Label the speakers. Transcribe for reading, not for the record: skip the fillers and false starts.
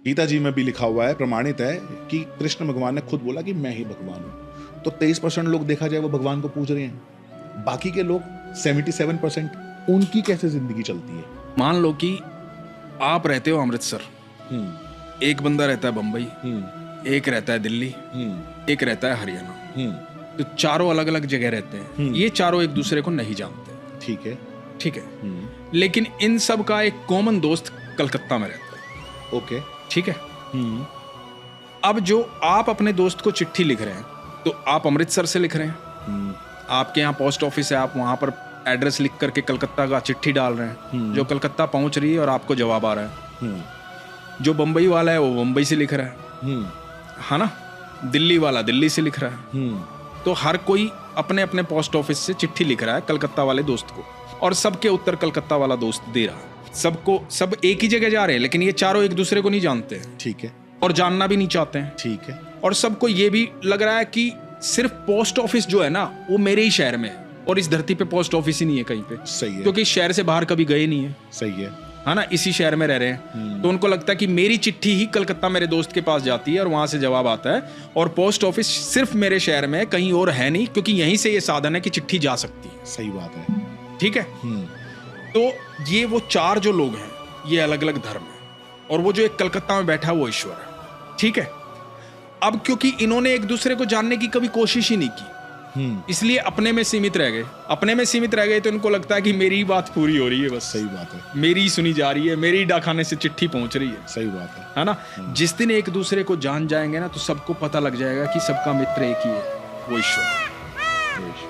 Speaker 1: गीता जी में भी लिखा हुआ है, प्रमाणित है कि कृष्ण भगवान ने खुद बोला कि मैं ही भगवान हूं। तो 23% लोग देखा जाए वो भगवान को पूज रहे हैं, बाकी के लोग 77% उनकी कैसे जिंदगी चलती है?
Speaker 2: मान लो कि आप रहते हो अमृतसर, एक बंदा रहता है बंबई, एक रहता है दिल्ली, एक रहता है हरियाणा। तो चारों अलग अलग जगह रहते हैं। ये चारों एक दूसरे को नहीं जानते।
Speaker 1: ठीक है,
Speaker 2: ठीक है। लेकिन इन सब का एक कॉमन दोस्त कलकत्ता में रहता है।
Speaker 1: ओके,
Speaker 2: ठीक है। अब जो आप अपने दोस्त को चिट्ठी लिख रहे हैं, तो आप अमृतसर से लिख रहे हैं, आपके यहाँ पोस्ट ऑफिस है, आप वहां पर एड्रेस लिख करके कलकत्ता का चिट्ठी डाल रहे हैं, जो कलकत्ता पहुंच रही है और आपको जवाब आ रहा है। जो बंबई वाला है वो बंबई से लिख रहा है ना, दिल्ली वाला दिल्ली से लिख रहा है। तो हर कोई अपने अपने पोस्ट ऑफिस से चिट्ठी लिख रहा है कलकत्ता वाले दोस्त को, और सबके उत्तर कलकत्ता वाला दोस्त दे रहा है। सबको सब एक ही जगह जा रहे हैं, लेकिन ये चारों एक दूसरे को नहीं जानते हैं।
Speaker 1: ठीक है,
Speaker 2: और जानना भी नहीं चाहते हैं।
Speaker 1: ठीक है।
Speaker 2: और सबको ये भी लग रहा है कि सिर्फ पोस्ट ऑफिस जो है ना वो मेरे ही शहर में है, और इस धरती पे पोस्ट ऑफिस ही नहीं है कहीं पे।
Speaker 1: सही है,
Speaker 2: क्योंकि शहर से बाहर कभी गए नहीं है।
Speaker 1: सही है
Speaker 2: ना, इसी शहर में रह रहे हैं। तो उनको लगता है कि मेरी चिट्ठी ही कलकत्ता मेरे दोस्त के पास जाती है और वहां से जवाब आता है, और पोस्ट ऑफिस सिर्फ मेरे शहर में है, कहीं और है नहीं, क्योंकि यहीं से ये साधन है कि चिट्ठी जा सकती है।
Speaker 1: सही बात है।
Speaker 2: ठीक है। तो ये वो चार जो लोग हैं, ये अलग अलग धर्म है, और वो जो एक कलकत्ता में बैठा है वो ईश्वर है। ठीक है। अब क्योंकि इन्होंने एक दूसरे को जानने की कभी कोशिश ही नहीं की, इसलिए अपने में सीमित रह गए। अपने में सीमित रह गए तो इनको लगता है कि मेरी बात पूरी हो रही है, बस।
Speaker 1: सही बात है।
Speaker 2: मेरी ही सुनी जा रही है, मेरी ही डाकखाने से चिट्ठी पहुंच रही है।
Speaker 1: सही बात है
Speaker 2: ना। जिस दिन एक दूसरे को जान जाएंगे ना, तो सबको पता लग जाएगा कि सबका मित्र एक ही है, वो ईश्वर।